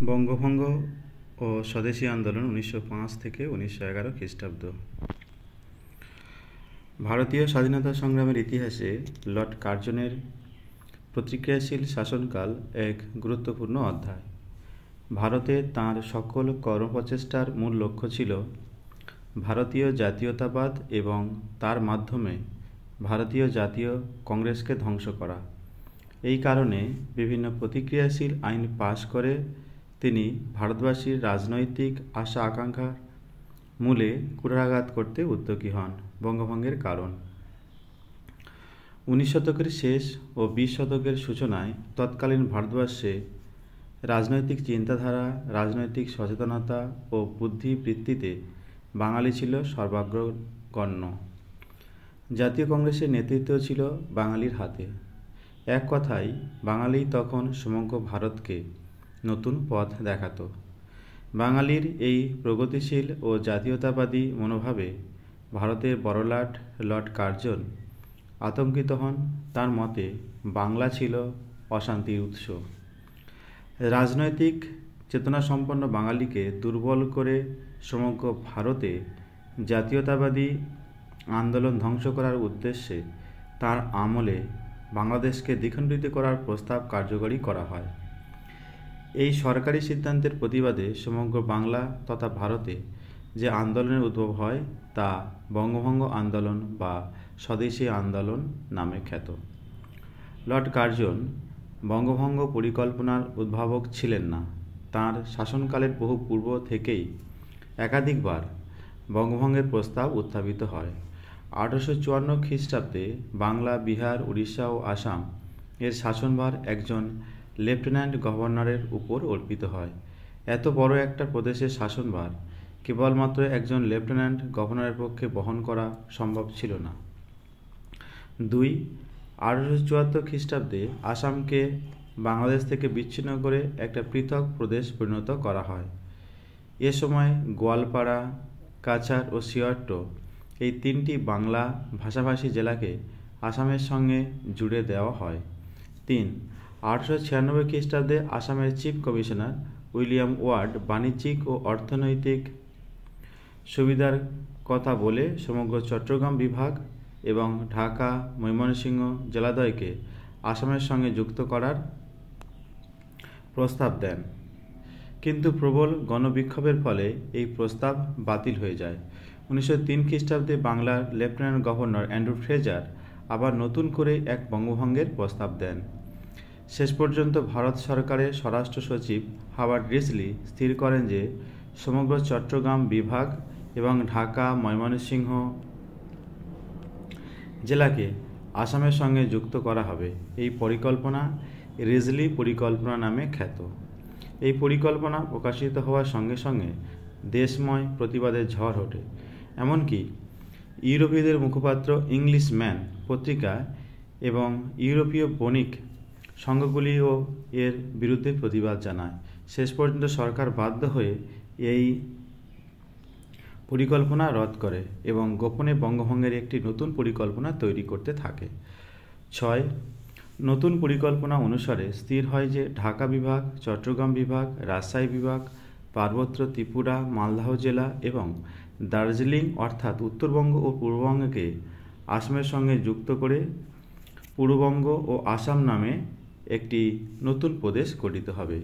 বঙ্গভঙ্গ ও স্বদেশী আন্দোলন 1905 থেকে 1911 খ্রিস্টাব্দ। ভারতীয় স্বাধীনতা সংগ্রামের ইতিহাসে লর্ড কার্জনের প্রতিক্রিয়াশীল শাসনকাল এক গুরুত্বপূর্ণ অধ্যায়। ভারতে তাঁর সকল কর্মপ্রচেষ্টার মূল লক্ষ্য ছিল ভারতীয় জাতীয়তাবাদ এবং তার মাধ্যমে ভারতীয় জাতীয় কংগ্রেসকে ধ্বংস করা। এই কারণে বিভিন্ন প্রতিক্রিয়াশীল আইন পাশ করে তিনি ভারতবাসীর রাজনৈতিক আশা আকাঙ্ক্ষার মূলে কুঠারাঘাত করতে উদ্যোগী হন। বঙ্গভঙ্গের কারণ 19 শতকের শেষ ও 20 শতকের সূচনায় তৎকালীন ভারতবর্ষে রাজনৈতিক চিন্তাধারা, রাজনৈতিক সচেতনতা ও বুদ্ধিবৃত্তিতে বাঙালি ছিল সর্বাগ্রগণ্য। জাতীয় কংগ্রেসের নেতৃত্ব ছিল বাঙালির হাতে। এক কথায় বাঙালি তখন সমগ্র ভারতকে নতুন পথ দেখাতো। বাঙালির এই প্রগতিশীল ও জাতীয়তাবাদী মনোভাবে ভারতের বড়লাট লর্ড কার্জন আতঙ্কিত হন। তার মতে বাংলা ছিল অশান্তির উৎস। রাজনৈতিক চেতনাসম্পন্ন বাঙালিকে দুর্বল করে সমগ্র ভারতে জাতীয়তাবাদী আন্দোলন ধ্বংস করার উদ্দেশ্যে তার আমলে বাংলাদেশকে দ্বিখণ্ডিত করার প্রস্তাব কার্যকরী করা হয়। এই সরকারি সিদ্ধান্তের প্রতিবাদে সমগ্র বাংলা তথা ভারতে যে আন্দোলনের উদ্ভব হয় তা বঙ্গভঙ্গ আন্দোলন বা স্বদেশী আন্দোলন নামে খ্যাত। লর্ড কার্জন বঙ্গভঙ্গ পরিকল্পনার উদ্ভাবক ছিলেন না। তাঁর শাসনকালের বহু পূর্ব থেকেই একাধিকবার বঙ্গভঙ্গের প্রস্তাব উত্থাপিত হয়। 1854 খ্রিস্টাব্দে বাংলা, বিহার, উড়িষ্যা ও আসাম এর শাসনভার একজন লেফটেন্যান্ট গভর্নরের উপর অর্পিত হয়। এত বড় একটা প্রদেশের শাসনভার কেবলমাত্র একজন লেফটেন্যান্ট গভর্নরের পক্ষে বহন করা সম্ভব ছিল না। 2. 1874 খ্রিস্টাব্দে আসামকে বাংলাদেশ থেকে বিচ্ছিন্ন করে একটা পৃথক প্রদেশ পরিণত করা হয়। এ সময় গোয়ালপাড়া, কাছাড় ও সিয়াট্টো এই তিনটি বাংলা ভাষাভাষী জেলাকে আসামের সঙ্গে জুড়ে দেওয়া হয়। 3. 1896 খ্রিস্টাব্দে আসামের চিফ কমিশনার উইলিয়াম ওয়ার্ড বাণিজ্যিক ও অর্থনৈতিক সুবিধার কথা বলে সমগ্র চট্টগ্রাম বিভাগ এবং ঢাকা, ময়মনসিংহ জেলাদ্বয়কে আসামের সঙ্গে যুক্ত করার প্রস্তাব দেন। কিন্তু প্রবল গণবিক্ষোভের ফলে এই প্রস্তাব বাতিল হয়ে যায়। 1903 খ্রিস্টাব্দে বাংলার লেফটেন্যান্ট গভর্নর অ্যান্ড্রু ফ্রেজার আবার নতুন করে এক বঙ্গভঙ্গের প্রস্তাব দেন। শেষ পর্যন্ত ভারত সরকারের স্বরাষ্ট্র সচিব হাওয়ার্ড রিজলি স্থির করেন যে সমগ্র চট্টগ্রাম বিভাগ এবং ঢাকা, ময়মনসিংহ জেলাকে আসামের সঙ্গে যুক্ত করা হবে। এই পরিকল্পনা রিজলি পরিকল্পনা নামে খ্যাত। এই পরিকল্পনা প্রকাশিত হওয়ার সঙ্গে সঙ্গে দেশময় প্রতিবাদের ঝড় ওঠে। এমনকি ইউরোপীয়দের মুখপাত্র ইংলিশম্যান পত্রিকা এবং ইউরোপীয় বণিক সংঘগুলিও এর বিরুদ্ধে প্রতিবাদ জানায়। শেষ পর্যন্ত সরকার বাধ্য হয়ে এই পরিকল্পনা রদ করে এবং গোপনে বঙ্গভঙ্গের একটি নতুন পরিকল্পনা তৈরি করতে থাকে। 6. নতুন পরিকল্পনা অনুসারে স্থির হয় যে ঢাকা বিভাগ, চট্টগ্রাম বিভাগ, রাজশাহী বিভাগ, পার্বত্য ত্রিপুরা, মালদহ জেলা এবং দার্জিলিং অর্থাৎ উত্তরবঙ্গ ও পূর্ববঙ্গকে আসামের সঙ্গে যুক্ত করে পূর্ববঙ্গ ও আসাম নামে একটি নতুন প্রদেশ গঠিত হবে।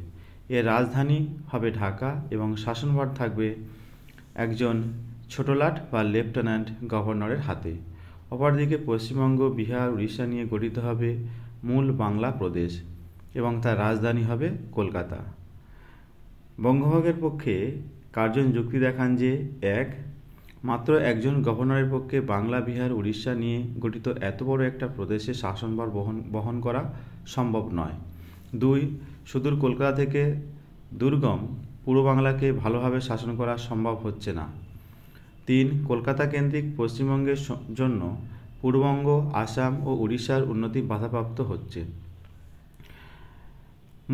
এর রাজধানী হবে ঢাকা এবং শাসনভার থাকবে একজন ছোটলাট বা লেফটেন্যান্ট গভর্নরের হাতে। অপরদিকে পশ্চিমবঙ্গ, বিহার, উড়িষ্যা নিয়ে গঠিত হবে মূল বাংলা প্রদেশ এবং তার রাজধানী হবে কলকাতা। বঙ্গভঙ্গের পক্ষে কার্জন যুক্তি দেখান যে মাত্র একজন গভর্নরের পক্ষে বাংলা, বিহার, উড়িষ্যা নিয়ে গঠিত এত বড় একটা প্রদেশের শাসনভার বহন করা সম্ভব নয়। 2. সুদূর কলকাতা থেকে দুর্গম পূর্ব বাংলাকে ভালোভাবে শাসন করা সম্ভব হচ্ছে না। 3. কলকাতা কেন্দ্রিক পশ্চিমবঙ্গের জন্য পূর্ববঙ্গ, আসাম ও উড়িষ্যার উন্নতি বাধাপ্রাপ্ত হচ্ছে।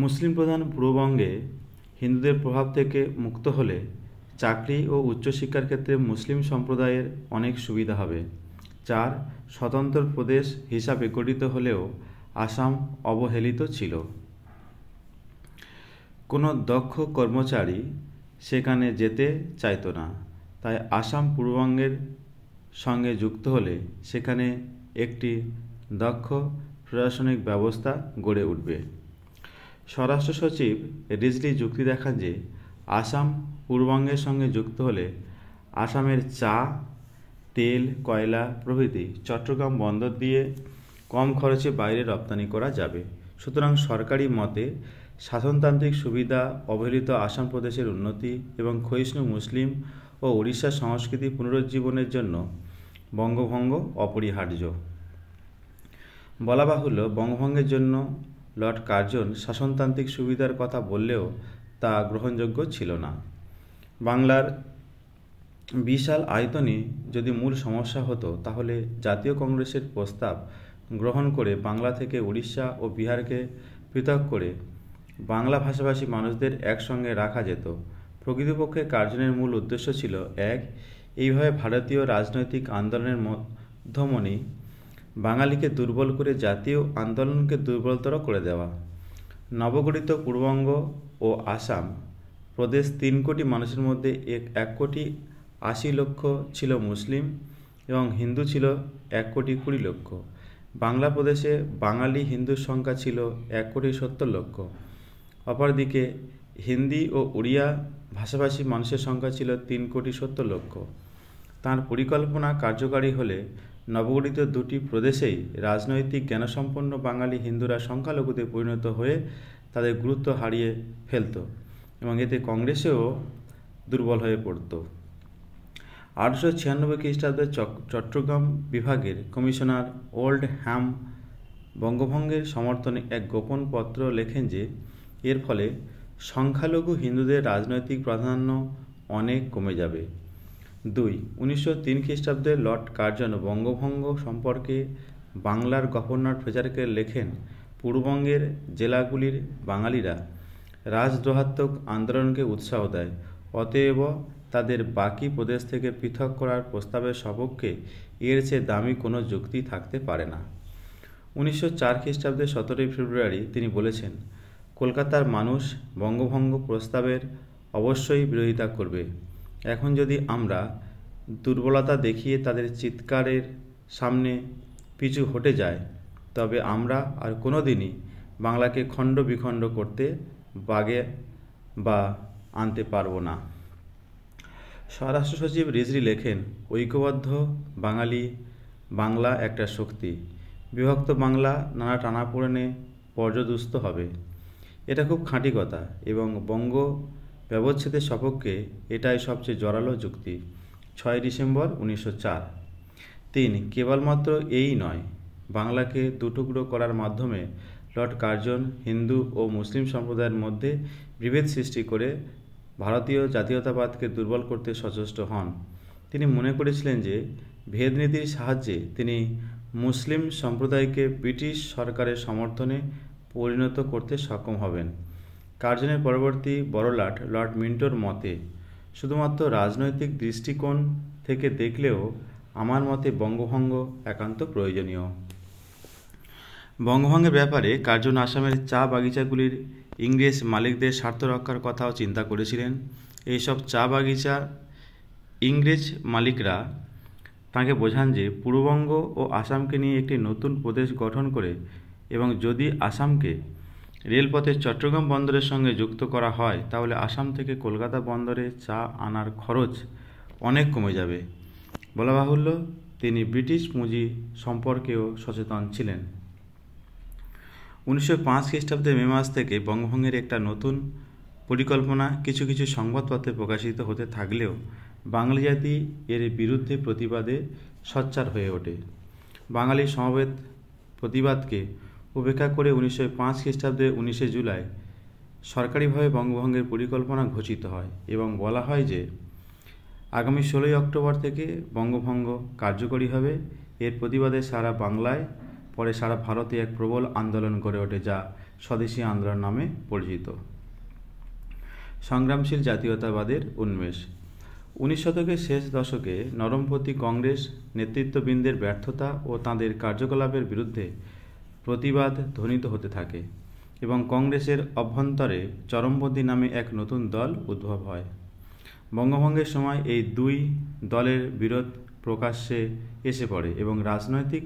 মুসলিম প্রধান পূর্ববঙ্গে হিন্দুদের প্রভাব থেকে মুক্ত হলে চাকরি ও উচ্চশিক্ষার ক্ষেত্রে মুসলিম সম্প্রদায়ের অনেক সুবিধা হবে। 4. স্বতন্ত্র প্রদেশ হিসাবে গঠিত হলেও আসাম অবহেলিত ছিল। কোনো দক্ষ কর্মচারী সেখানে যেতে চাইতো না, তাই আসাম পূর্ববঙ্গের সঙ্গে যুক্ত হলে সেখানে একটি দক্ষ প্রশাসনিক ব্যবস্থা গড়ে উঠবে। স্বরাষ্ট্র সচিব রিজভি যুক্তি দেখান যে আসাম পূর্ববঙ্গের সঙ্গে যুক্ত হলে আসামের চা, তেল, কয়লা প্রভৃতি চট্টগ্রাম বন্দর দিয়ে কম খরচে বাইরে রপ্তানি করা যাবে। সুতরাং সরকারি মতে শাসনতান্ত্রিক সুবিধা, অবহেলিত আসাম প্রদেশের উন্নতি এবং ক্ষয়িষ্ণু মুসলিম ও উড়িষ্যার সংস্কৃতি পুনরুজ্জীবনের জন্য বঙ্গভঙ্গ অপরিহার্য। বলা বাহুল্য, বঙ্গভঙ্গের জন্য লর্ড কার্জন শাসনতান্ত্রিক সুবিধার কথা বললেও তা গ্রহণযোগ্য ছিল না। বাংলার বিশাল আয়তনই যদি মূল সমস্যা হতো, তাহলে জাতীয় কংগ্রেসের প্রস্তাব গ্রহণ করে বাংলা থেকে উড়িষ্যা ও বিহারকে পৃথক করে বাংলা ভাষাভাষী মানুষদের একসঙ্গে রাখা যেত। প্রকৃতপক্ষে কার্জনের মূল উদ্দেশ্য ছিল এইভাবে ভারতীয় রাজনৈতিক আন্দোলনের মধ্যমণি বাঙালিকে দুর্বল করে জাতীয় আন্দোলনকে দুর্বলতর করে দেওয়া। নবগঠিত পূর্ববঙ্গ ও আসাম প্রদেশ 3 কোটি মানুষের মধ্যে 1,80,00,000 ছিল মুসলিম এবং হিন্দু ছিল 1,20,00,000। বাংলা প্রদেশে বাঙালি হিন্দুর সংখ্যা ছিল 1,70,00,000। অপরদিকে হিন্দি ও উড়িয়া ভাষাভাষী মানুষের সংখ্যা ছিল 3,70,00,000। তাঁর পরিকল্পনা কার্যকারী হলে নবগঠিত দুটি প্রদেশেই রাজনৈতিক জ্ঞানসম্পন্ন বাঙালি হিন্দুরা সংখ্যালঘুতে পরিণত হয়ে তাদের গুরুত্ব হারিয়ে ফেলত এবং এতে কংগ্রেসেও দুর্বল হয়ে পড়ত। 1896 খ্রিস্টাব্দে চট্টগ্রাম বিভাগের কমিশনার ওল্ড হ্যাম বঙ্গভঙ্গের সমর্থনে এক গোপন পত্র লেখেন যে এর ফলে সংখ্যালঘু হিন্দুদের রাজনৈতিক প্রাধান্য অনেক কমে যাবে। 2. 1903 খ্রিস্টাব্দে লর্ড কার্জন বঙ্গভঙ্গ সম্পর্কে বাংলার গভর্নর ফ্রেজারকে লেখেন, পূর্ববঙ্গের জেলাগুলির বাঙালিরা রাজদ্রোহাত্মক আন্দোলনকে উৎসাহ দেয়, অতএব তাদের বাকি প্রদেশ থেকে পৃথক করার প্রস্তাবের সপক্ষে এর চেয়ে দামি কোনো যুক্তি থাকতে পারে না। 1904 খ্রিস্টাব্দে 17 ফেব্রুয়ারি তিনি বলেছেন, কলকাতার মানুষ বঙ্গভঙ্গ প্রস্তাবের অবশ্যই বিরোধিতা করবে। এখন যদি আমরা দুর্বলতা দেখিয়ে তাদের চিৎকারের সামনে পিছু হটে যায়, তবে আমরা আর কোনো দিনই বাংলাকে খণ্ড বিখণ্ড করতে বাগে বা আনতে পারব না। স্বরাষ্ট্র সচিব রিজভি লেখেন, ঐক্যবদ্ধ বাংলা একটা শক্তি, বিভক্ত বাংলা নানা টানাপোড়েনে পর্যদুস্ত হবে। এটা খুব খাঁটি কথা এবং বঙ্গ ব্যবচ্ছেদের সপক্ষে এটাই সবচেয়ে জোরালো যুক্তি। 6 ডিসেম্বর 1904। 3. কেবলমাত্র এই নয়, বাংলাকে দুটুকরো করার মাধ্যমে লর্ড কার্জন হিন্দু ও মুসলিম সম্প্রদায়ের মধ্যে বিভেদ সৃষ্টি করে ভারতীয় জাতীয়তাবাদকে দুর্বল করতে সচেষ্ট হন। তিনি মনে করেছিলেন যে ভেদনীতির সাহায্যে তিনি মুসলিম সম্প্রদায়কে ব্রিটিশ সরকারের সমর্থনে পরিণত করতে সক্ষম হবেন। কার্জনের পরবর্তী বড়লাট লর্ড মিন্টোর মতে, শুধুমাত্র রাজনৈতিক দৃষ্টিকোণ থেকে দেখলেও আমার মতে বঙ্গভঙ্গ একান্ত প্রয়োজনীয়। বঙ্গভঙ্গের ব্যাপারে কার্জন আসামের চা বাগিচাগুলির ইংরেজ মালিকদের স্বার্থ রক্ষার কথাও চিন্তা করেছিলেন। এইসব চা বাগিচা ইংরেজ মালিকরা তাঁকে বোঝান যে পূর্ববঙ্গ ও আসামকে নিয়ে একটি নতুন প্রদেশ গঠন করে এবং যদি আসামকে রেলপথে চট্টগ্রাম বন্দরের সঙ্গে যুক্ত করা হয়, তাহলে আসাম থেকে কলকাতা বন্দরে চা আনার খরচ অনেক কমে যাবে। বলা বাহুল্য, তিনি ব্রিটিশ পুঁজি সম্পর্কেও সচেতন ছিলেন। 1905 খ্রিস্টাব্দে মে মাস থেকে বঙ্গভঙ্গের একটা নতুন পরিকল্পনা কিছু কিছু সংবাদপত্রে প্রকাশিত হতে থাকলেও বাঙালি জাতি এর বিরুদ্ধে প্রতিবাদে সোচ্চার হয়ে ওঠে। বাঙালি সমবেত প্রতিবাদকে উপেক্ষা করে 1905 খ্রিস্টাব্দে 19 জুলাই সরকারিভাবে বঙ্গভঙ্গের পরিকল্পনা ঘোষিত হয় এবং বলা হয় যে আগামী 16 অক্টোবর থেকে বঙ্গভঙ্গ কার্যকরী হবে। এর প্রতিবাদে সারা বাংলায় পরে সারা ভারতে এক প্রবল আন্দোলন গড়ে ওঠে, যা স্বদেশী আন্দোলন নামে পরিচিত। সংগ্রামশীল জাতীয়তাবাদের উন্মেষ। 19 শতকের শেষ দশকে নরমপন্থী কংগ্রেস নেতৃত্ববৃন্দের ব্যর্থতা ও তাঁদের কার্যকলাপের বিরুদ্ধে প্রতিবাদ ধ্বনিত হতে থাকে। এবং কংগ্রেসের অভ্যন্তরে চরমপন্থী নামে এক নতুন দল উদ্ভব হয়। বঙ্গভঙ্গের সময় এই দুই দলের বিরোধ প্রকাশ্যে এসে পড়ে এবং রাজনৈতিক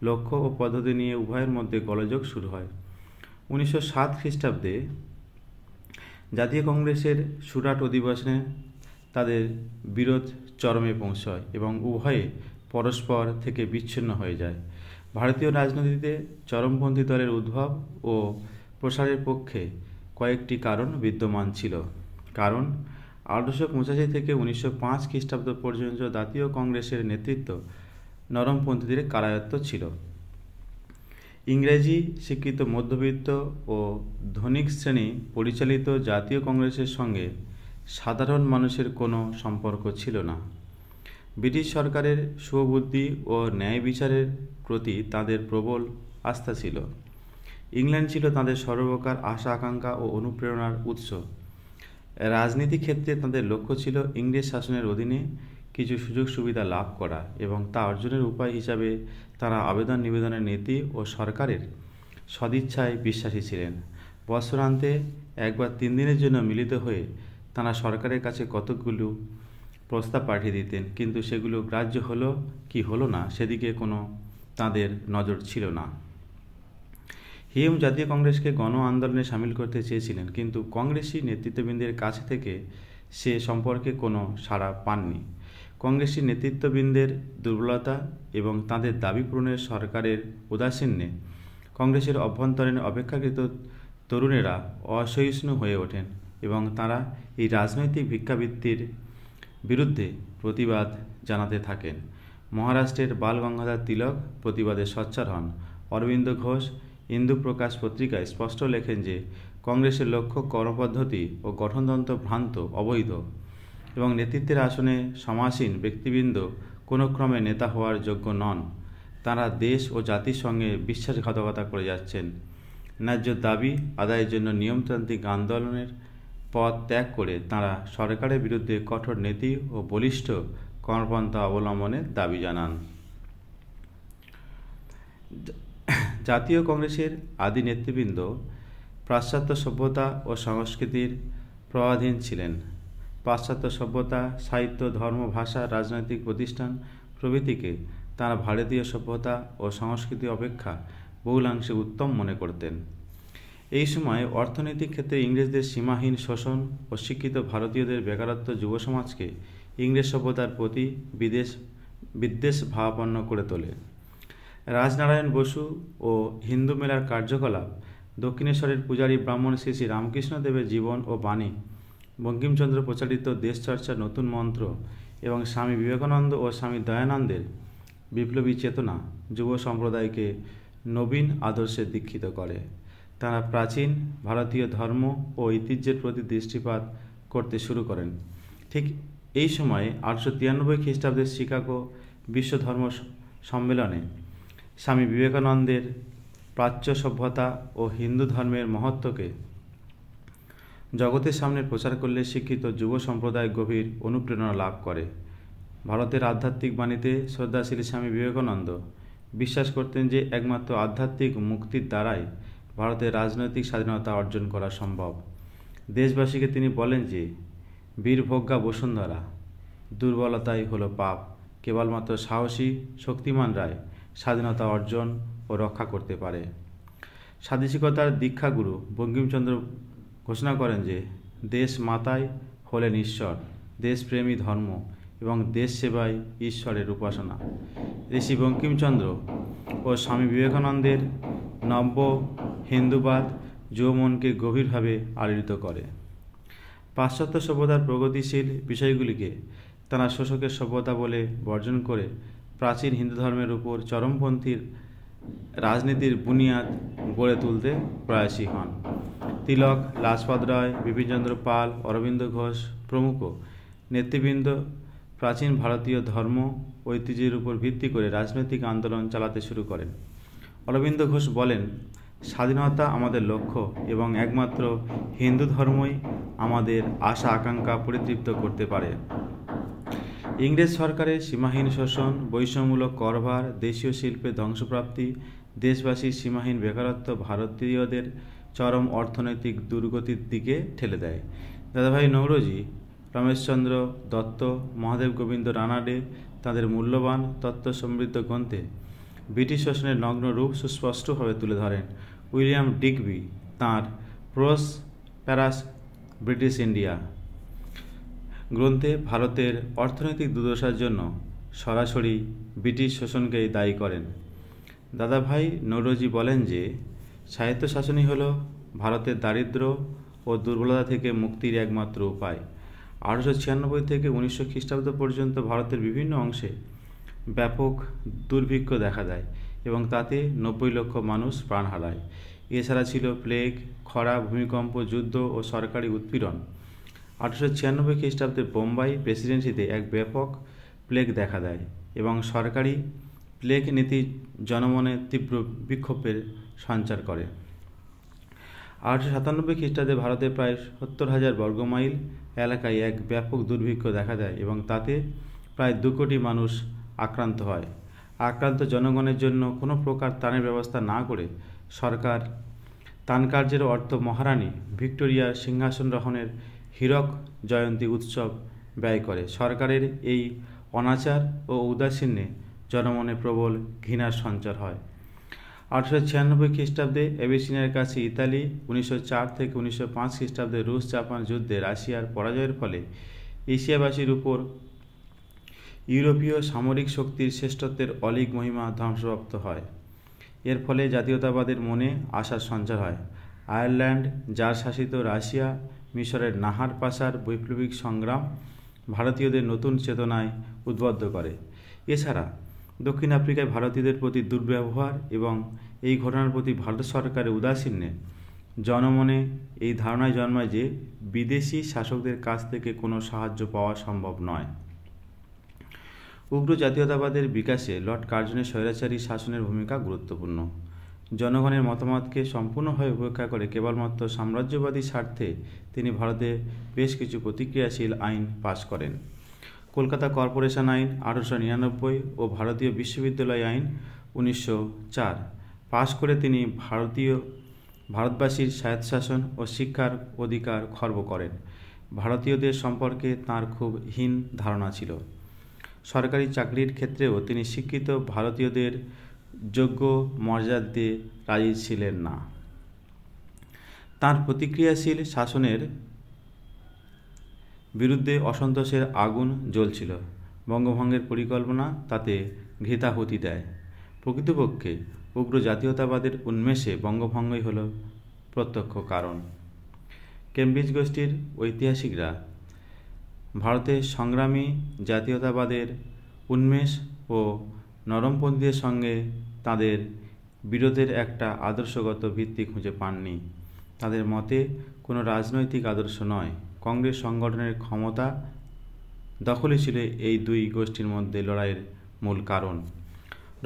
লক্ষ্য ও পদ্ধতি নিয়ে উভয়ের মধ্যে গোলযোগ শুরু হয়। 1907 খ্রিস্টাব্দে জাতীয় কংগ্রেসের সুরাট অধিবেশনে তাদের বিরোধ চরমে পৌঁছয় এবং উভয়ে পরস্পর থেকে বিচ্ছিন্ন হয়ে যায়। ভারতীয় রাজনীতিতে চরমপন্থী দলের উদ্ভব ও প্রসারের পক্ষে কয়েকটি কারণ বিদ্যমান ছিল। কারণ 1885 থেকে 1905 খ্রিস্টাব্দ পর্যন্ত জাতীয় কংগ্রেসের নেতৃত্ব নরমপন্থীদের কারায়ত্ত ছিল। ইংরেজি শিক্ষিত মধ্যবিত্ত ও ধনিক শ্রেণী পরিচালিত জাতীয় কংগ্রেসের সঙ্গে সাধারণ মানুষের কোনো সম্পর্ক ছিল না। ব্রিটিশ সরকারের সুবুদ্ধি ও ন্যায় বিচারের প্রতি তাদের প্রবল আস্থা ছিল। ইংল্যান্ড ছিল তাদের সর্বপ্রকার আশা আকাঙ্ক্ষা ও অনুপ্রেরণার উৎস। রাজনীতি ক্ষেত্রে তাদের লক্ষ্য ছিল ইংরেজ শাসনের অধীনে কিছু সুযোগ সুবিধা লাভ করা এবং তা অর্জনের উপায় হিসাবে তারা আবেদন নিবেদনের নীতি ও সরকারের সদিচ্ছায় বিশ্বাসী ছিলেন। বৎসরান্তে একবার 3 দিনের জন্য মিলিত হয়ে তারা সরকারের কাছে কতকগুলো প্রস্তাব পাঠিয়ে দিতেন, কিন্তু সেগুলো গ্রাহ্য হলো কি হলো না সেদিকে কোনো তাদের নজর ছিল না। হিউম জাতীয় কংগ্রেসকে গণ আন্দোলনে সামিল করতে চেয়েছিলেন, কিন্তু কংগ্রেসি নেতৃত্ববৃন্দের কাছ থেকে সে সম্পর্কে কোনো সাড়া পাননি। কংগ্রেসি নেতৃত্ববৃন্দের দুর্বলতা এবং তাদের দাবি পূরণের সরকারের উদাসীন্যে কংগ্রেসের অভ্যন্তরীণ অপেক্ষাকৃত তরুণেরা অসহিষ্ণু হয়ে ওঠেন এবং তারা এই রাজনৈতিক ভিক্ষাবৃত্তির বিরুদ্ধে প্রতিবাদ জানাতে থাকেন। মহারাষ্ট্রের বাল গঙ্গাধর তিলক প্রতিবাদে সোচ্চার হন। অরবিন্দ ঘোষ ইন্দুপ্রকাশ পত্রিকায় স্পষ্ট লেখেন যে কংগ্রেসের লক্ষ্য কর্মপদ্ধতি ও গঠনতন্ত্র ভ্রান্ত, অবৈধ এবং নেতৃত্বের আসনে সমাসীন ব্যক্তিবৃন্দ কোনো ক্রমে নেতা হওয়ার যোগ্য নন। তারা দেশ ও জাতির সঙ্গে বিশ্বাসঘাতকতা করে যাচ্ছেন। ন্যায্য দাবি আদায়ের জন্য নিয়মতান্ত্রিক আন্দোলনের পথ ত্যাগ করে তারা সরকারের বিরুদ্ধে কঠোর নীতি ও বলিষ্ঠ কর্মপন্থা অবলম্বনের দাবি জানান। জাতীয় কংগ্রেসের আদি নেতৃবৃন্দ পাশ্চাত্য সভ্যতা ও সংস্কৃতির প্রভাবাধীন ছিলেন। পাশ্চাত্য সভ্যতা, সাহিত্য, ধর্ম, ভাষা, রাজনৈতিক প্রতিষ্ঠান প্রভৃতিকে তারা ভারতীয় সভ্যতা ও সংস্কৃতি অপেক্ষা বহুলাংশে উত্তম মনে করতেন। এই সময় অর্থনৈতিক ক্ষেত্রে ইংরেজদের সীমাহীন শোষণ ও শিক্ষিত ভারতীয়দের বেকারত্ব যুব সমাজকে ইংরেজ সভ্যতার প্রতি বিদ্বেষ ভাবাপন্ন করে তোলে। রাজনারায়ণ বসু ও হিন্দু মেলার কার্যকলাপ, দক্ষিণেশ্বরের পূজারী ব্রাহ্মণ শ্রী শ্রী রামকৃষ্ণদেবের জীবন ও বাণী, বঙ্কিমচন্দ্র প্রচারিত দেশচর্চার নতুন মন্ত্র এবং স্বামী বিবেকানন্দ ও স্বামী দয়ানন্দের বিপ্লবী চেতনা যুব সম্প্রদায়কে নবীন আদর্শে দীক্ষিত করে। তারা প্রাচীন ভারতীয় ধর্ম ও ঐতিহ্যের প্রতি দৃষ্টিপাত করতে শুরু করেন। ঠিক এই সময়ে 1893 খ্রিস্টাব্দের শিকাগো বিশ্ব ধর্ম সম্মেলনে স্বামী বিবেকানন্দের প্রাচ্য সভ্যতা ও হিন্দু ধর্মের মহত্বকে জগতের সামনে প্রচার করলে শিক্ষিত যুব সম্প্রদায় গভীর অনুপ্রেরণা লাভ করে। ভারতের আধ্যাত্মিক বাণীতে শ্রদ্ধাশীল স্বামী বিবেকানন্দ বিশ্বাস করতেন যে একমাত্র আধ্যাত্মিক মুক্তির দ্বারাই ভারতের রাজনৈতিক স্বাধীনতা অর্জন করা সম্ভব। দেশবাসীকে তিনি বলেন যে বীরভোগ্যা বসুন্ধরা, দুর্বলতাই হলো পাপ, কেবলমাত্র সাহসী শক্তিমানরাই স্বাধীনতা অর্জন ও রক্ষা করতে পারে। স্বাদেশিকতার দীক্ষাগুরু বঙ্কিমচন্দ্র ঘোষণা করেন যে দেশ মাতাই হলেন ঈশ্বর, দেশপ্রেমী ধর্ম এবং দেশ সেবাই ঈশ্বরের উপাসনা। ঋষি বঙ্কিমচন্দ্র ও স্বামী বিবেকানন্দের নব্য হিন্দুবাদ যৌবনকে গভীরভাবে আলোড়িত করে। পাশ্চাত্য সভ্যতার প্রগতিশীল বিষয়গুলিকে তারা শোষকের সভ্যতা বলে বর্জন করে প্রাচীন হিন্দু ধর্মের উপর চরমপন্থীর রাজনীতির বুনিয়াদ গড়ে তুলতে প্রয়াসী হন। তিলক, লাজপত রায়, বিপিনচন্দ্র পাল, অরবিন্দ ঘোষ প্রমুখ নেতৃবৃন্দ প্রাচীন ভারতীয় ধর্ম ঐতিহ্যের উপর ভিত্তি করে রাজনৈতিক আন্দোলন চালাতে শুরু করেন। অরবিন্দ ঘোষ বলেন, স্বাধীনতা আমাদের লক্ষ্য এবং একমাত্র হিন্দু ধর্মই আমাদের আশা আকাঙ্ক্ষা পরিতৃপ্ত করতে পারে। ইংরেজ সরকারের সীমাহীন শোষণ, বৈষম্যমূলক করভার, দেশীয় শিল্পের ধ্বংসপ্রাপ্তি, দেশবাসীর সীমাহীন বেকারত্ব, ভারতীয়দের চরম অর্থনৈতিক দুর্গতির দিকে ঠেলে দেয়। দাদাভাই নওরোজি, রমেশচন্দ্র দত্ত, মহাদেব গোবিন্দ রানাডে তাদের মূল্যবান তত্ত্বসমৃদ্ধ গ্রন্থে ব্রিটিশ শাসনের নগ্ন রূপ সুস্পষ্টভাবে তুলে ধরেন। উইলিয়াম ডিগবি তাঁর প্রসপ্যারাস ব্রিটিশ ইন্ডিয়া গ্রন্থে ভারতের অর্থনৈতিক দুর্দশার জন্য সরাসরি ব্রিটিশ শোষণকেই দায়ী করেন। দাদাভাই নওরোজি বলেন যে স্বায়ত্তশাসনই হল ভারতের দারিদ্র্য ও দুর্বলতা থেকে মুক্তির একমাত্র উপায়। 1896 থেকে 1900 খ্রিস্টাব্দ পর্যন্ত ভারতের বিভিন্ন অংশে ব্যাপক দুর্ভিক্ষ দেখা দেয় এবং তাতে 90 লক্ষ মানুষ প্রাণ হারায়। এছাড়া ছিল প্লেগ, খরা, ভূমিকম্প, যুদ্ধ ও সরকারি উৎপীড়ন। 1896 খ্রিস্টাব্দে বোম্বাই প্রেসিডেন্সিতে এক ব্যাপক প্লেগ দেখা দেয় এবং সরকারি প্লেগ নীতি জনমনে তীব্র বিক্ষোভের সঞ্চার করে। 1897 খ্রিস্টাব্দে ভারতের প্রায় 70,000 বর্গমাইল এলাকায় এক ব্যাপক দুর্ভিক্ষ দেখা দেয় এবং তাতে প্রায় 2 কোটি মানুষ আক্রান্ত হয়। আক্রান্ত জনগণের জন্য কোনো প্রকার ত্রাণের ব্যবস্থা না করে সরকার ত্রাণকার্যের অর্থ মহারানী ভিক্টোরিয়ার সিংহাসনরোহণের হীরক জয়ন্তী উৎসব ব্যয় করে। সরকারের এই অনাচার ও উদাসীন্যে জনমনে প্রবল ঘৃণার সঞ্চার হয়। 1896 খ্রিস্টাব্দে অ্যাবিসিনিয়ার কাছে ইতালি, 1904 থেকে 1905 খ্রিস্টাব্দে রুশ জাপান যুদ্ধে রাশিয়ার পরাজয়ের ফলে এশিয়াবাসীর উপর ইউরোপীয় সামরিক শক্তির শ্রেষ্ঠত্বের অলীক মহিমা ধ্বংসপ্রাপ্ত হয়। এর ফলে জাতীয়তাবাদের মনে আশার সঞ্চার হয়। আয়ারল্যান্ড, জার শাসিত রাশিয়া, মিশরের নাহার পাশার বৈপ্লবিক সংগ্রাম ভারতীয়দের নতুন চেতনায় উদ্বুদ্ধ করে। এছাড়া দক্ষিণ আফ্রিকায় ভারতীয়দের প্রতি দুর্ব্যবহার এবং এই ঘটনার প্রতি ভারত সরকারের উদাসীন্যে জনমনে এই ধারণায় জন্মায় যে বিদেশি শাসকদের কাছ থেকে কোনো সাহায্য পাওয়া সম্ভব নয়। উগ্র জাতীয়তাবাদের বিকাশে লর্ড কার্জনের স্বৈরাচারী শাসনের ভূমিকা গুরুত্বপূর্ণ। জনগণের মতামতকে সম্পূর্ণভাবে উপেক্ষা করে কেবলমাত্র সাম্রাজ্যবাদী স্বার্থে তিনি ভারতে বেশ কিছু প্রতিক্রিয়াশীল আইন পাশ করেন। কলকাতা কর্পোরেশন আইন 1899 ও ভারতীয় বিশ্ববিদ্যালয় আইন 1904 পাশ করে তিনি ভারতবাসীর স্বায়ত্তশাসন ও শিক্ষার অধিকার খর্ব করেন। ভারতীয়দের সম্পর্কে তাঁর খুব হীন ধারণা ছিল। সরকারি চাকরির ক্ষেত্রেও তিনি শিক্ষিত ভারতীয়দের যোগ্য মর্যাদা দিতে রাজি ছিলেন না। তাঁর প্রতিক্রিয়াশীল শাসনের বিরুদ্ধে অসন্তোষের আগুন জ্বলছিল। বঙ্গভঙ্গের পরিকল্পনা তাতে ঘৃতাহুতি দেয়। প্রকৃতপক্ষে উগ্র জাতীয়তাবাদের উন্মেষে বঙ্গভঙ্গই হল প্রত্যক্ষ কারণ। কেমব্রিজ গোষ্ঠীর ঐতিহাসিকরা ভারতের সংগ্রামী জাতীয়তাবাদের উন্মেষ ও নরমপন্থীদের সঙ্গে তাদের বিরোধের একটা আদর্শগত ভিত্তি খুঁজে পাননি। তাদের মতে কোনো রাজনৈতিক আদর্শ নয়, কংগ্রেস সংগঠনের ক্ষমতা দখলই ছিল এই দুই গোষ্ঠীর মধ্যে লড়াইয়ের মূল কারণ।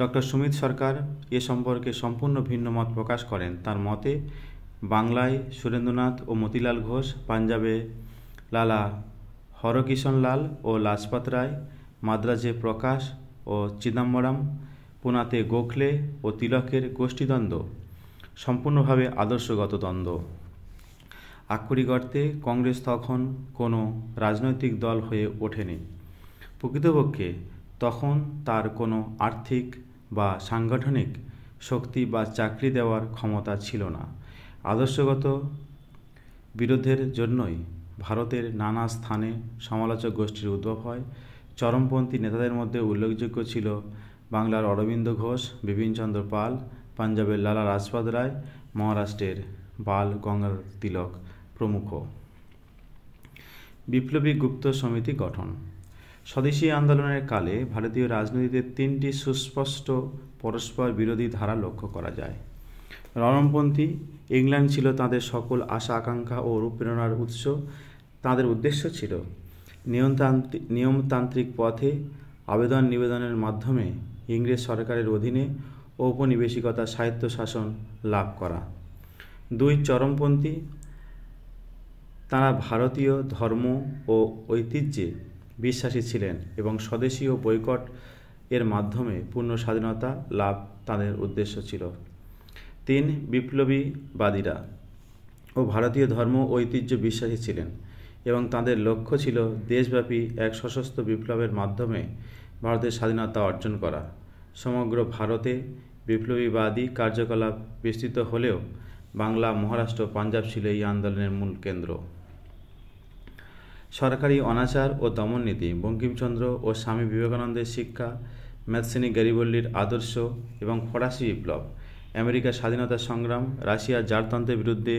ডক্টর সুমিত সরকার এ সম্পর্কে সম্পূর্ণ ভিন্ন মত প্রকাশ করেন। তার মতে বাংলায় সুরেন্দ্রনাথ ও মতিলাল ঘোষ, পাঞ্জাবে লালা হরকিষণ লাল ও লাজপত রায়, মাদ্রাজে প্রকাশ ও চিদম্বরম, পুনাতে গোখলে ও তিলকের গোষ্ঠীদ্বন্দ্ব সম্পূর্ণভাবে আদর্শগত দ্বন্দ্ব। আক্ষরিক অর্থে কংগ্রেস তখন কোনো রাজনৈতিক দল হয়ে ওঠেনি। প্রকৃতপক্ষে তখন তার কোনো আর্থিক বা সাংগঠনিক শক্তি বা চাকরি দেওয়ার ক্ষমতা ছিল না। আদর্শগত বিরোধের জন্যই ভারতের নানা স্থানে সমালোচক গোষ্ঠীর উদ্ভব হয়। চরমপন্থী নেতাদের মধ্যে উল্লেখযোগ্য ছিল বাংলার অরবিন্দ ঘোষ, বিপিনচন্দ্র পাল, পাঞ্জাবের লালা লাজপত রায়, মহারাষ্ট্রের বাল গঙ্গাধর তিলক প্রমুখ। বিপ্লবী গুপ্ত সমিতি গঠন। স্বদেশী আন্দোলনের কালে ভারতীয় রাজনীতিতে তিনটি সুস্পষ্ট পরস্পর বিরোধী ধারা লক্ষ্য করা যায়। নরমপন্থী ইংল্যান্ড ছিল তাদের সকল আশা আকাঙ্ক্ষা ও অনুপ্রেরণার উৎস। তাদের উদ্দেশ্য ছিল নিয়মতান্ত্রিক পথে আবেদন নিবেদনের মাধ্যমে ইংরেজ সরকারের অধীনে ঔপনিবেশিকতা স্বায়ত্তশাসন লাভ করা। দুই চরমপন্থী, তারা ভারতীয় ধর্ম ও ঐতিহ্যে বিশ্বাসী ছিলেন এবং স্বদেশী ও বয়কট এর মাধ্যমে পূর্ণ স্বাধীনতা লাভ তাদের উদ্দেশ্য ছিল। তিন বিপ্লবীবাদীরা ও ভারতীয় ধর্ম ঐতিহ্য বিশ্বাসী ছিলেন এবং তাঁদের লক্ষ্য ছিল দেশব্যাপী এক সশস্ত্র বিপ্লবের মাধ্যমে ভারতের স্বাধীনতা অর্জন করা। সমগ্র ভারতে বিপ্লবীবাদী কার্যকলাপ বিস্তৃত হলেও বাংলা, মহারাষ্ট্র, পাঞ্জাব ছিল এই আন্দোলনের মূল কেন্দ্র। সরকারি অনাচার ও দমননীতি, বঙ্কিমচন্দ্র ও স্বামী বিবেকানন্দের শিক্ষা, ম্যাথসিনি গরিবল্লীর আদর্শ এবং ফরাসি বিপ্লব, আমেরিকার স্বাধীনতা সংগ্রাম, রাশিয়ার জারতন্ত্রের বিরুদ্ধে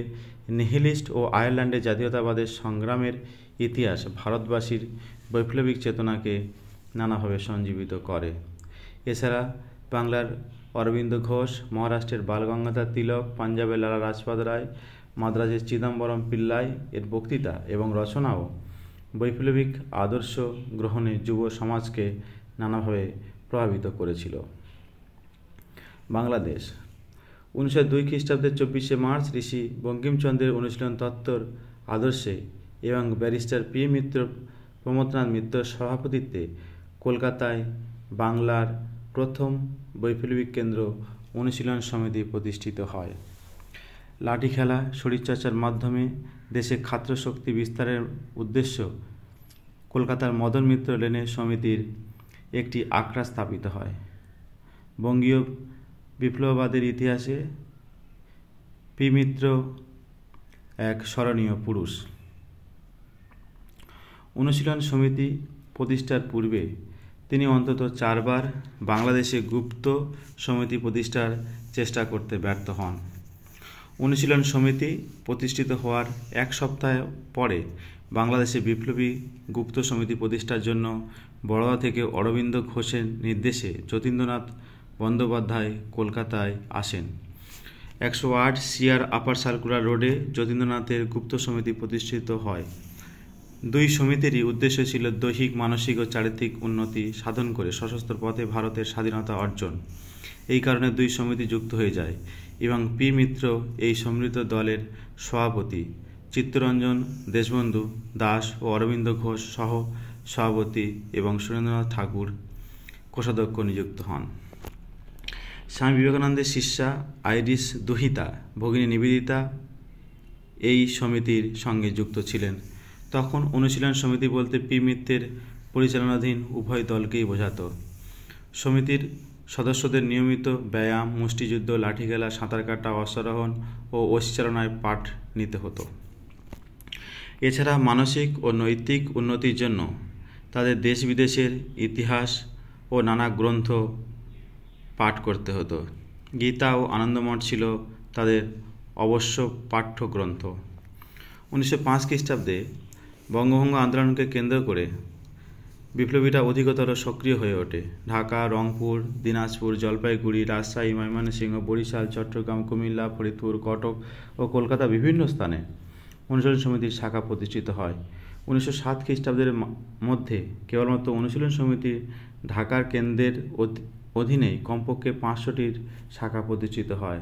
নিহিলিস্ট ও আয়ারল্যান্ডের জাতীয়তাবাদের সংগ্রামের ইতিহাস ভারতবাসীর বৈপ্লবিক চেতনাকে নানাভাবে সঞ্জীবিত করে। এছাড়া বাংলার অরবিন্দ ঘোষ, মহারাষ্ট্রের বালগঙ্গাধর তিলক, পাঞ্জাবের লালা লাজপত রায়, মাদ্রাজের চিদম্বরম পিল্লাই এর বক্তৃতা এবং রচনাও বৈপ্লবিক আদর্শ গ্রহণে যুব সমাজকে নানাভাবে প্রভাবিত করেছিল। বাংলাদেশ 1902 খ্রিস্টাব্দের 24শে মার্চ ঋষি বঙ্কিমচন্দ্রের অনুশীলন তত্ত্বর আদর্শে এবং ব্যারিস্টার পি মিত্র, প্রমথনাথ মিত্রর সভাপতিত্বে কলকাতায় বাংলার প্রথম বৈপ্লবিক কেন্দ্র অনুশীলন সমিতি প্রতিষ্ঠিত হয়। লাঠি খেলা, শরীরচর্চার মাধ্যমে দেশে ছাত্রশক্তি বিস্তারের উদ্দেশ্য কলকাতার মদন মিত্র লেনে সমিতির একটি আখড়া স্থাপিত হয়। বঙ্গীয় বিপ্লববাদের ইতিহাসে পি মিত্র এক স্মরণীয় পুরুষ। অনুশীলন সমিতি প্রতিষ্ঠার পূর্বে তিনি অন্তত 4 বার বাংলাদেশে গুপ্ত সমিতি প্রতিষ্ঠার চেষ্টা করতে ব্যর্থ হন। অনুশীলন সমিতি প্রতিষ্ঠিত হওয়ার 1 সপ্তাহ পরে বাংলাদেশে বিপ্লবী গুপ্ত সমিতি প্রতিষ্ঠার জন্য বরোদা থেকে অরবিন্দ ঘোষের নির্দেশে যতীন্দ্রনাথ বন্দ্যোপাধ্যায় কলকাতায় আসেন। 108 সিআর আপার সার্কুলার রোডে যতীন্দ্রনাথের গুপ্ত সমিতি প্রতিষ্ঠিত হয়। 2 সমিতিরই উদ্দেশ্য ছিল দৈহিক, মানসিক ও চারিত্রিক উন্নতি সাধন করে সশস্ত্র পথে ভারতের স্বাধীনতা অর্জন। এই কারণে 2 সমিতি যুক্ত হয়ে যায় এবং পি মিত্র এই সমৃদ্ধ দলের সভাপতি, চিত্তরঞ্জন দেশবন্ধু দাস ও অরবিন্দ ঘোষ সহ সভাপতি এবং সুরেন্দ্রনাথ ঠাকুর কোষাধ্যক্ষ নিযুক্ত হন। স্বামী বিবেকানন্দের শিষ্যা আইরিশ দুহিতা, ভগিনী নিবেদিতা এই সমিতির সঙ্গে যুক্ত ছিলেন। তখন অনুশীলন সমিতি বলতে পি মিত্রের পরিচালনাধীন উভয় দলকেই বোঝাতো। সমিতির সদস্যদের নিয়মিত ব্যায়াম, মুষ্টিযুদ্ধ, লাঠি খেলা, সাঁতার কাটা, অশ্বারোহণ ও অশ্বাচারণায় পাঠ নিতে হতো। এছাড়া মানসিক ও নৈতিক উন্নতির জন্য তাদের দেশ বিদেশের ইতিহাস ও নানা গ্রন্থ পাঠ করতে হতো। গীতা ও আনন্দমঠ ছিল তাদের অবশ্য পাঠ্য গ্রন্থ। 1905 খ্রিস্টাব্দে বঙ্গভঙ্গ আন্দোলনকে কেন্দ্র করে বিপ্লবীরা অধিকতর সক্রিয় হয়ে ওঠে। ঢাকা, রংপুর, দিনাজপুর, জলপাইগুড়ি, রাজশাহী, ময়মনসিংহ, বরিশাল, চট্টগ্রাম, কুমিল্লা, ফরিদপুর, কটক ও কলকাতা বিভিন্ন স্থানে অনুশীলন সমিতির শাখা প্রতিষ্ঠিত হয়। 1907 খ্রিস্টাব্দের মধ্যে কেবলমাত্র অনুশীলন সমিতি ঢাকার কেন্দ্রের অধীনেই কমপক্ষে 500টির শাখা প্রতিষ্ঠিত হয়।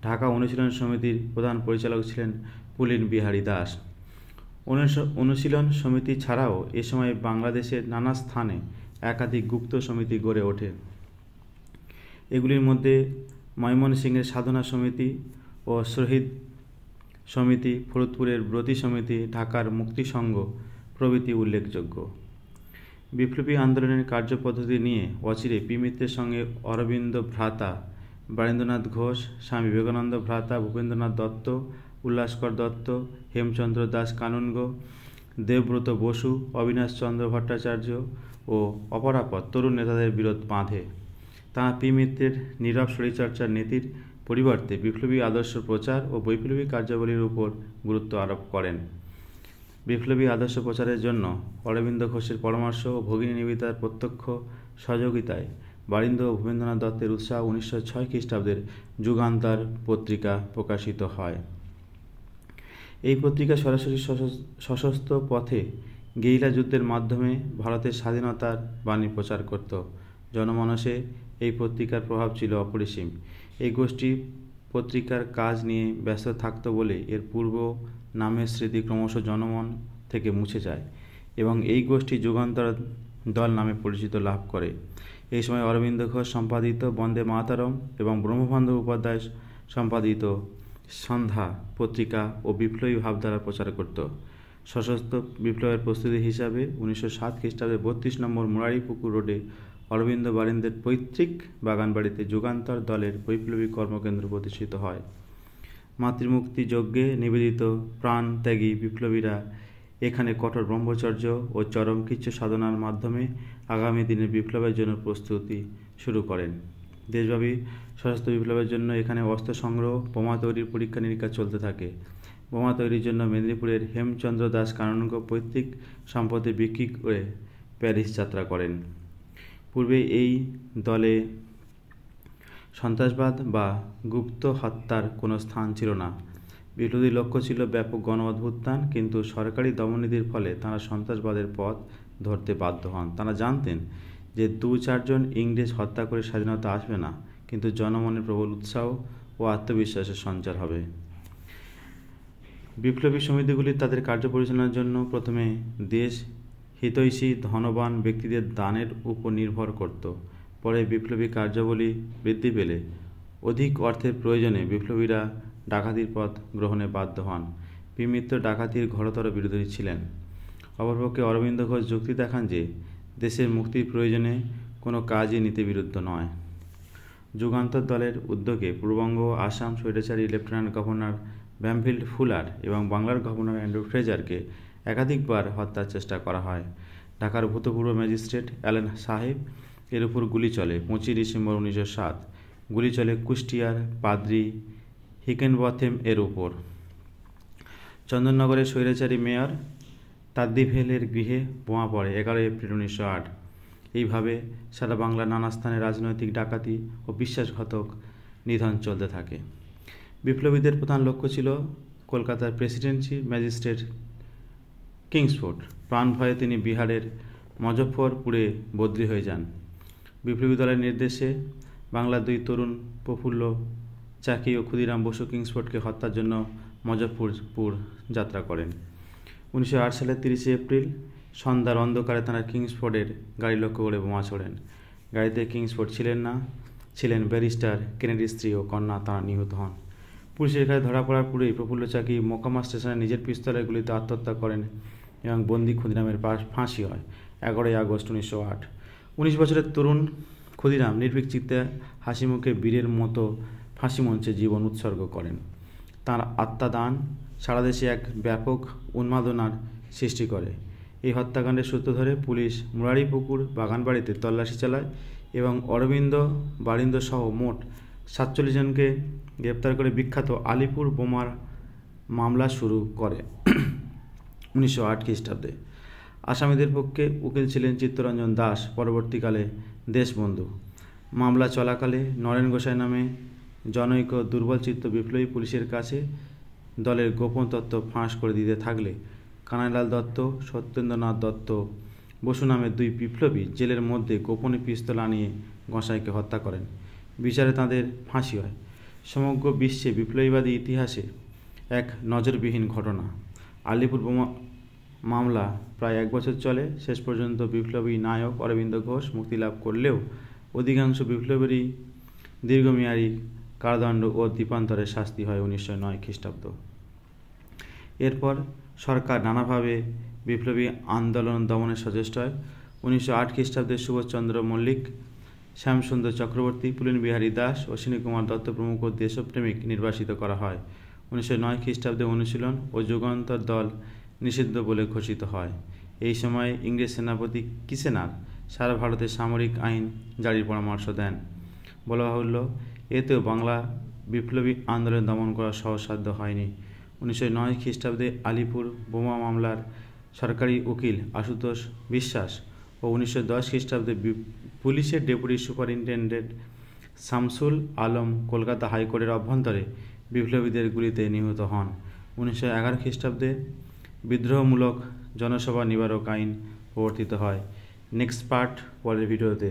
ঢাকা অনুশীলন সমিতির প্রধান পরিচালক ছিলেন পুলিন বিহারী দাস। অনুশীলন সমিতি ছাড়াও এ সময় বাংলাদেশের নানা স্থানে একাধিক গুপ্ত সমিতি গড়ে ওঠে। এগুলির মধ্যে ময়মনসিংহের সাধনা সমিতি ও শহীদ সমিতি, ফরিদপুরের ব্রতী সমিতি, ঢাকার মুক্তি সংঘ প্রভৃতি উল্লেখযোগ্য। বিপ্লবী আন্দোলনের কার্যপদ্ধতি নিয়ে অচিরে পি মিত্রের সঙ্গে অরবিন্দ ভ্রাতা বরেন্দ্রনাথ ঘোষ, স্বামী বিবেকানন্দ ভ্রাতা ভূপেন্দ্রনাথ দত্ত, উল্লাসকর দত্ত, হেমচন্দ্র দাস কানুনগো, দেবব্রত বসু, অবিনাশ চন্দ্র ভট্টাচার্য ও অপরাপর তরুণ নেতাদের বিরোধ বাঁধে। তাঁরা পি মিত্রের নীরব শরীরচর্চার নীতির পরিবর্তে বিপ্লবী আদর্শ প্রচার ও বৈপ্লবিক কার্যাবলীর উপর গুরুত্ব আরোপ করেন। বিপ্লবী আদর্শ প্রচারের জন্য অরবিন্দ ঘোষের পরামর্শ ও ভগিনী নিবেদিতার প্রত্যক্ষ সহযোগিতায় বারিন্দ ও ভূপেন্দ্রনাথ দত্তের উৎসাহ 1906 খ্রিস্টাব্দের যুগান্তর পত্রিকা প্রকাশিত হয়। এই পত্রিকা সরাসরি সশস্ত্র পথে গেরিলা যুদ্ধের মাধ্যমে ভারতের স্বাধীনতার বাণী প্রচার করত। জনমানসে এই পত্রিকার প্রভাব ছিল অপরিসীম। এই গোষ্ঠী পত্রিকার কাজ নিয়ে ব্যস্ত থাকত বলে এর পূর্ব নামের স্মৃতি ক্রমশ জনমন থেকে মুছে যায় এবং এই গোষ্ঠী যুগান্তর দল নামে পরিচিত লাভ করে। এই সময় অরবিন্দ ঘোষ সম্পাদিত বন্দে মাতরম এবং ব্রহ্মবন্ধ উপাধ্যায় সম্পাদিত সন্ধ্যা পত্রিকা ও বিপ্লবী ভাবধারা প্রচার করত। সশস্ত্র বিপ্লবের প্রস্তুতি হিসাবে 1907 খ্রিস্টাব্দে 32 নম্বর মুরারিপুকুর রোডে অরবিন্দ বারিন্দের পৈতৃক বাগানবাড়িতে যুগান্তর দলের বৈপ্লবিক কর্মকেন্দ্র প্রতিষ্ঠিত হয়। মাতৃমুক্তি যজ্ঞে নিবেদিত প্রাণত্যাগী বিপ্লবীরা এখানে কঠোর ব্রহ্মচর্য ও চরম কৃচ্ছ সাধনার মাধ্যমে আগামী দিনের বিপ্লবের জন্য প্রস্তুতি শুরু করেন। দেশব্যাপী সশস্ত্র বিপ্লবের জন্য এখানে অস্ত্র সংগ্রহ, বোমা তৈরির পরীক্ষা নিরীক্ষা চলতে থাকে। বোমা তৈরির জন্য মেদিনীপুরের হেমচন্দ্র দাস কাননগ পৈতৃক সম্পত্তি বিক্রি করে প্যারিস যাত্রা করেন। পূর্বে এই দলে সন্ত্রাসবাদ বা গুপ্ত হত্যার কোনো স্থান ছিল না। বিপ্লবীর লক্ষ্য ছিল ব্যাপক গণ অভ্যুত্থান, কিন্তু সরকারি দমননীতির ফলে তাঁরা সন্ত্রাসবাদের পথ ধরতে বাধ্য হন। তাঁরা জানতেন যে 2-4 জন ইংরেজ হত্যা করে স্বাধীনতা আসবে না, কিন্তু জনমনের প্রবল উৎসাহ ও আত্মবিশ্বাসের সঞ্চার হবে। বিপ্লবী সমিতিগুলি তাদের কার্য পরিচালনার জন্য প্রথমে দেশ হিতৈষী ধনবান ব্যক্তিদের দানের উপর নির্ভর করত। পরে বিপ্লবী কার্যাবলী বৃদ্ধি পেলে অধিক অর্থের প্রয়োজনে বিপ্লবীরা ডাকাতির পথ গ্রহণে বাধ্য হন। বিমিত্র ডাকাতির ঘোরতর বিরোধী ছিলেন। অপরপক্ষে অরবিন্দ ঘোষ যুক্তি দেখান যে দেশের মুক্তির প্রয়োজনে কোনো কাজই নীতিবিরুদ্ধ নয়। যুগান্তর দলের উদ্যোগে পূর্ববঙ্গ ও আসাম স্বৈরাচারী লেফটেন্যান্ট গভর্নর ব্যামফিল্ড ফুলার এবং বাংলার গভর্নর অ্যান্ড্রু ফ্রেজারকে একাধিকবার হত্যার চেষ্টা করা হয়। ঢাকার ভূতপূর্ব ম্যাজিস্ট্রেট অ্যালেন সাহেব এর উপর গুলি চলে 25 ডিসেম্বর 1907। গুলি চলে কুষ্টিয়ার পাদ্রি হিকেনবথেম এর উপর। চন্দননগরের স্বৈরাচারী মেয়র তাদ্দিভেলের গৃহে বোমা পড়ে 11 এপ্রিল 1908। এইভাবে সারা বাংলার নানা স্থানে রাজনৈতিক ডাকাতি ও বিশ্বাসঘাতক নিধন চলতে থাকে। বিপ্লবীদের প্রধান লক্ষ্য ছিল কলকাতার প্রেসিডেন্সি ম্যাজিস্ট্রেট কিংসফোর্ড। প্রাণ ভয়ে তিনি বিহারের মজফ্ফরপুরে বদলি হয়ে যান। বিপ্লবী দলের নির্দেশে বাংলার 2 তরুণ প্রফুল্ল চাকি ও ক্ষুদিরাম বসু কিংসফোর্ডকে হত্যার জন্য মজফ্ফরপুর যাত্রা করেন। 1908 সালের 30 এপ্রিল সন্ধ্যার অন্ধকারে তাঁরা কিংসফোর্ডের গাড়ি লক্ষ্য করে বোমা ছোড়েন। গাড়িতে কিংসফোর্ড ছিলেন না, ছিলেন ব্যারিস্টার কেনেডির স্ত্রী ও কন্যা। তাঁরা নিহত হন। পুলিশের কাছে ধরা পড়ার পরেই প্রফুল্ল চাকি মোকামা স্টেশনে নিজের পিস্তলের গুলিতে আত্মহত্যা করেন এবং বন্দি ক্ষুদিরামের ফাঁসি হয় 11 আগস্ট 1908। 19 বছরের তরুণ ক্ষুদিরাম নির্ভীক চিত্তে হাসি মুখে বীরের মতো ফাঁসি মঞ্চে জীবন উৎসর্গ করেন। তাঁর আত্মাদান সারা দেশে এক ব্যাপক উন্মাদনার সৃষ্টি করে। এই হত্যাকাণ্ডের সূত্র ধরে পুলিশ মুরারিপুকুর বাগানবাড়িতে তল্লাশি চালায় এবং অরবিন্দ বারিন্দ সহ মোট 47 জনকে গ্রেপ্তার করে বিখ্যাত আলিপুর বোমার মামলা শুরু করে 1908 খ্রিস্টাব্দে। আসামিদের পক্ষে উকিল ছিলেন চিত্তরঞ্জন দাস, পরবর্তীকালে দেশবন্ধু। মামলা চলাকালে নরেন গোসাই নামে জনৈক দুর্বলচিত্ত বিপ্লবী পুলিশের কাছে দলের গোপন তথ্য ফাঁস করে দিতে থাকলে কানাইলাল দত্ত, সত্যেন্দ্রনাথ দত্ত বসু নামের 2 বিপ্লবী জেলের মধ্যে গোপনে পিস্তল আনিয়ে গোসাইকে হত্যা করেন। বিচারে তাঁদের ফাঁসি হয়। সমগ্র বিশ্বে বিপ্লবীবাদী ইতিহাসে এক নজরবিহীন ঘটনা। আলিপুর বোমা মামলা প্রায় 1 বছর চলে। শেষ পর্যন্ত বিপ্লবী নায়ক অরবিন্দ ঘোষ মুক্তি লাভ করলেও অধিকাংশ বিপ্লবীরই দীর্ঘমেয়াদী কারাদণ্ড ও দ্বীপান্তরের শাস্তি হয় 1909 খ্রিস্টাব্দ। এরপর সরকার নানাভাবে বিপ্লবী আন্দোলন দমনের সচেষ্ট হয়। 1908 খ্রিস্টাব্দে সুভাষচন্দ্র মল্লিক, শ্যামসুন্দর চক্রবর্তী, পুলিন বিহারী দাস, অশ্বিনী কুমার দত্ত প্রমুখ দেশপ্রেমিক নির্বাসিত করা হয়। 1909 খ্রিস্টাব্দে অনুশীলন ও যুগান্তর দল নিষিদ্ধ বলে ঘোষিত হয়। এই সময়ে ইংরেজ সেনাপতি কিসেনার সারা ভারতে সামরিক আইন জারির পরামর্শ দেন। বলা বাহুল্য, এতেও বাংলা বিপ্লবী আন্দোলন দমন করা সহজসাধ্য হয়নি। 1909 খ্রিস্টাব্দে আলিপুর বোমা মামলার সরকারি উকিল আশুতোষ বিশ্বাস ও 1910 খ্রিস্টাব্দে পুলিশের ডেপুটি সুপারিনটেন্ডেন্ট শামসুল আলম কলকাতা হাইকোর্টের অভ্যন্তরে বিপ্লবীদের গুলিতে নিহত হন। 1911 খ্রিস্টাব্দে বিদ্রোহমূলক জনসভা নিবারক আইন প্রবর্তিত হয়। নেক্সট পার্ট পরের ভিডিওতে।